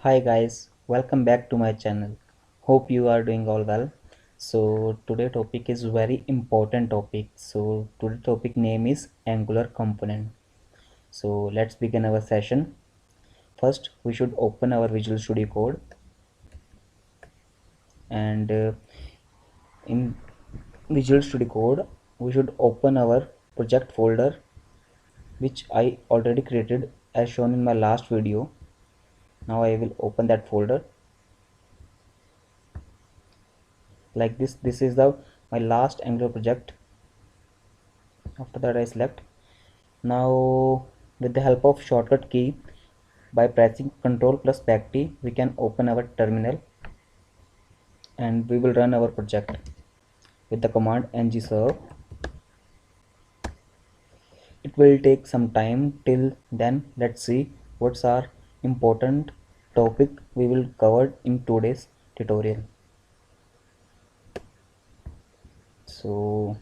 Hi guys, welcome back to my channel. Hope you are doing all well. So today topic is very important topic. So today topic name is Angular component. So let's begin our session. First we should open our Visual Studio Code and in Visual Studio Code we should open our project folder which I already created as shown in my last video. Now I will open that folder like this. This is the my last Angular project. After that I select. Now with the help of shortcut key by pressing Ctrl plus back T we can open our terminal and we will run our project with the command ngserve. It will take some time. Till then let's see what's our important topic we will cover in today's tutorial. So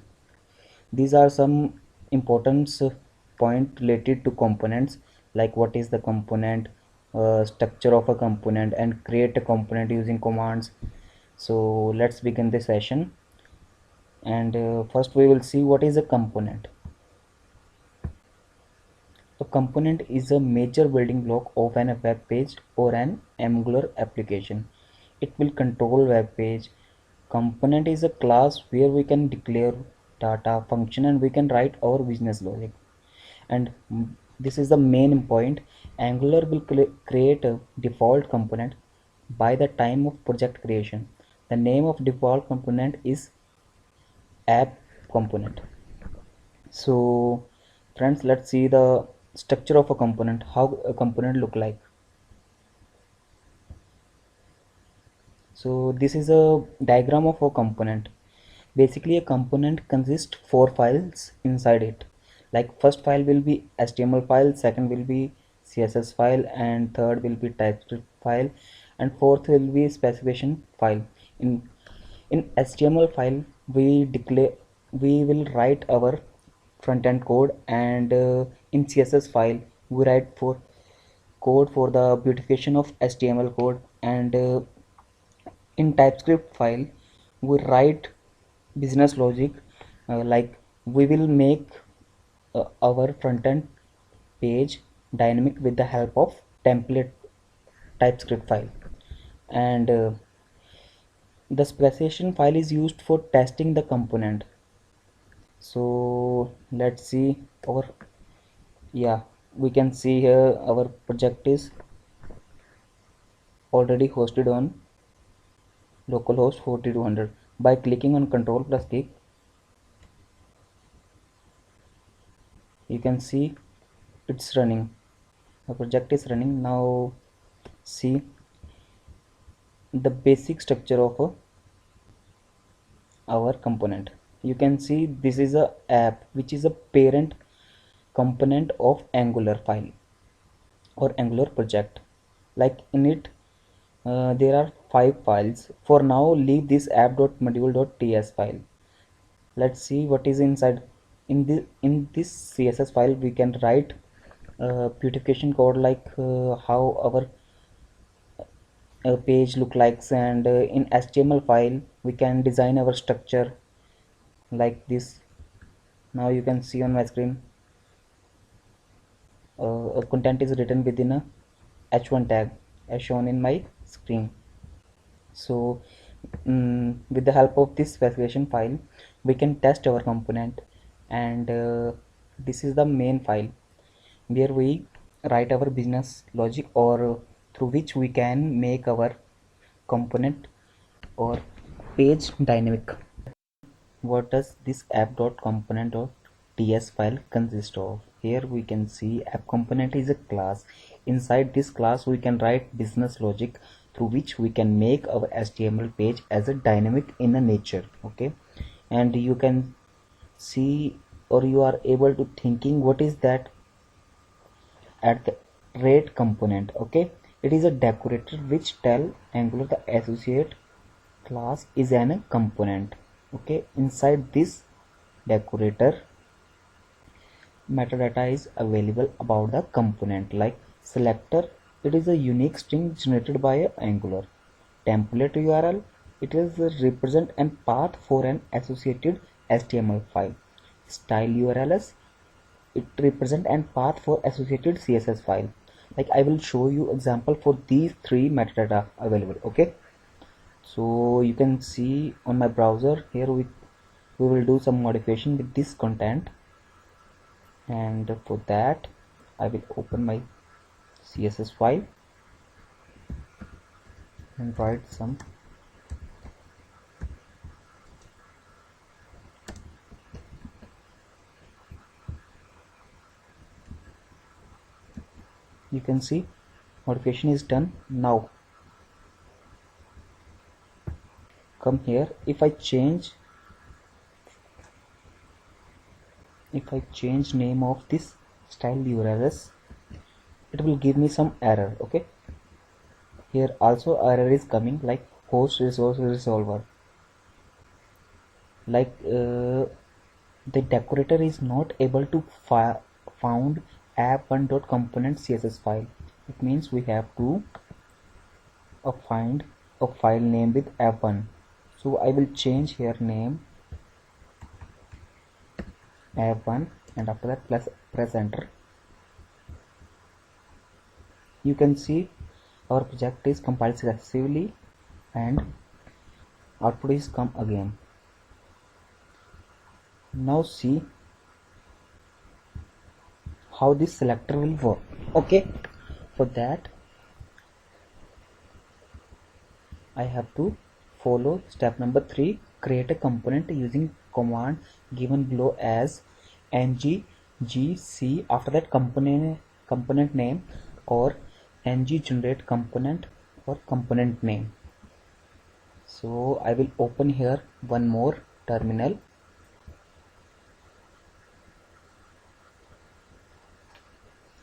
these are some important point related to components, like what is the component, structure of a component, and create a component using commands. So let's begin the session, and first we will see what is a component. A component is a major building block of an web page or an Angular application. It will control web page. Component is a class where we can declare data function and we can write our business logic. And this is the main point. Angular will create a default component by the time of project creation. The name of default component is app component. So friends, let's see the structure of a component, how a component look like. So this is a diagram of a component. Basically a component consists 4 files inside it. Like first file will be HTML file, second will be CSS file, and third will be TypeScript file, and fourth will be specification file. In HTML file we will write our front end code, and in CSS file we write for code for the beautification of HTML code, and in TypeScript file we write business logic, like we will make our front end page dynamic with the help of template TypeScript file, and the specification file is used for testing the component. So let's see our, yeah, we can see here our project is already hosted on localhost 4200. By clicking on Ctrl plus K you can see it's running, the project is running. Now see the basic structure of our component. You can see this is a app which is a parent component of Angular file or Angular project. Like in it there are 5 files. For now leave this app.module.ts file. Let's see what is inside. In this CSS file we can write beautification code, like how our page look likes, and in HTML file we can design our structure like this. Now you can see on my screen a content is written within a h1 tag as shown in my screen. So with the help of this specification file we can test our component, and this is the main file where we write our business logic, or through which we can make our component or page dynamic. What does this app.component.ts file consist of? Here we can see app component is a class. Inside this class we can write business logic through which we can make our HTML page as a dynamic in a nature. Okay, and you can see, or you are able to thinking what is that at the rate component. Okay, it is a decorator which tell Angular the associate class is an component. Okay, inside this decorator metadata is available about the component, like selector It is a unique string generated by a Angular. Template URL, it is represent a path for an associated HTML file. Style URLs, it represent a path for associated CSS file. Like I will show you example for these three metadata available. Okay, so you can see on my browser here we will do some modification with this content, and for that I will open my CSS file and write some. You can see modification is done. Now come here, if I change name of this style URLs, it will give me some error. Okay, here also error is coming, like host resource resolver, like the decorator is not able to found app1.component CSS file. It means we have to find a file name with app1. So I will change here name app1, and after that press enter. You can see our project is compiled successfully and output is come again. Now see how this selector will work. Okay, for that I have to follow step number 3. Create a component using command given below as ng-gc, after that component name, or ng generate component or component name. So I will open here one more terminal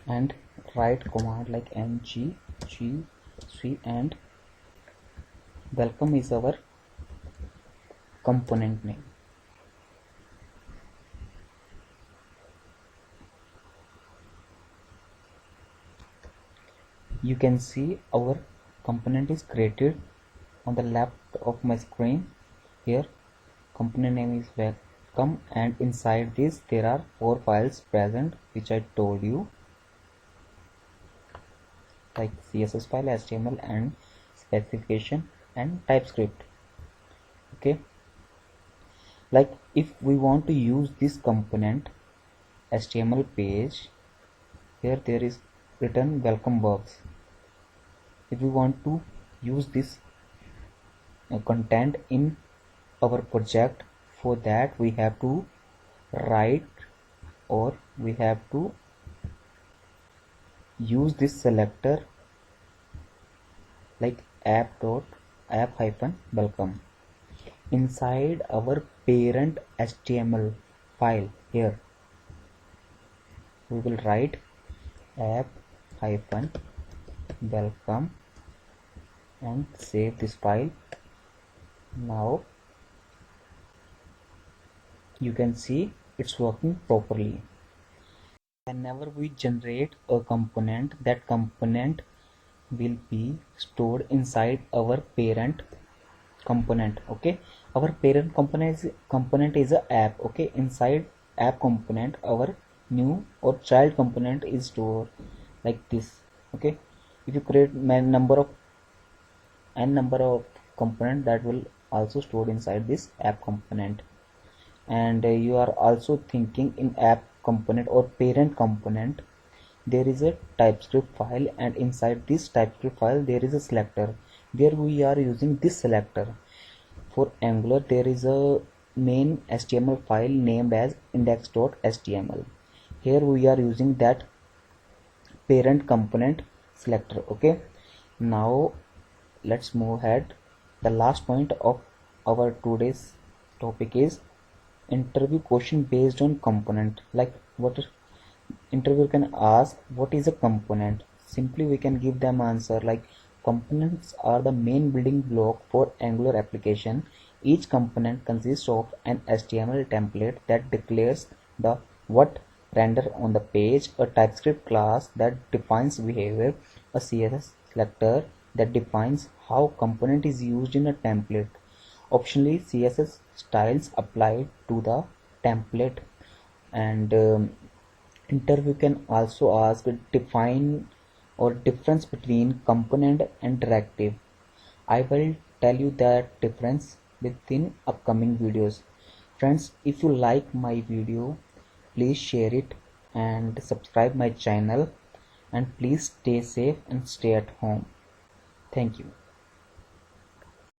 and write command like ng-gc, and welcome is our component name. You can see our component is created on the left of my screen. Here component name is welcome, and inside this there are 4 files present, which I told you, like CSS file, HTML, and specification and TypeScript. Okay, like if we want to use this component HTML page, here there is written welcome works. If we want to use this content in our project, for that we have to write, or we have to use this selector like app-welcome inside our parent HTML file. Here we will write app-welcome and save this file. Now you can see it's working properly. Whenever we generate a component, that component will be stored inside our parent component. Okay, our parent component is a app. Okay, inside app component our new or child component is stored like this. Okay, if you create n number of component, that will also stored inside this app component. And you are also thinking in app component or parent component there is a TypeScript file, and inside this TypeScript file there is a selector where we are using this selector. For Angular there is a main HTML file named as index.html. Here we are using that parent component selector. Okay, now let's move ahead. The last point of our today's topic is interview question based on component. Like what interviewer can ask, what is a component? Simply we can give them answer like components are the main building block for Angular application. Each component consists of an HTML template that declares the what render on the page, a TypeScript class that defines behavior, a CSS selector that defines how component is used in a template. Optionally, CSS styles apply to the template. And interview can also ask define or difference between component and directive. I will tell you that difference within upcoming videos. Friends, if you like my video, please share it and subscribe my channel, and please stay safe and stay at home. Thank you.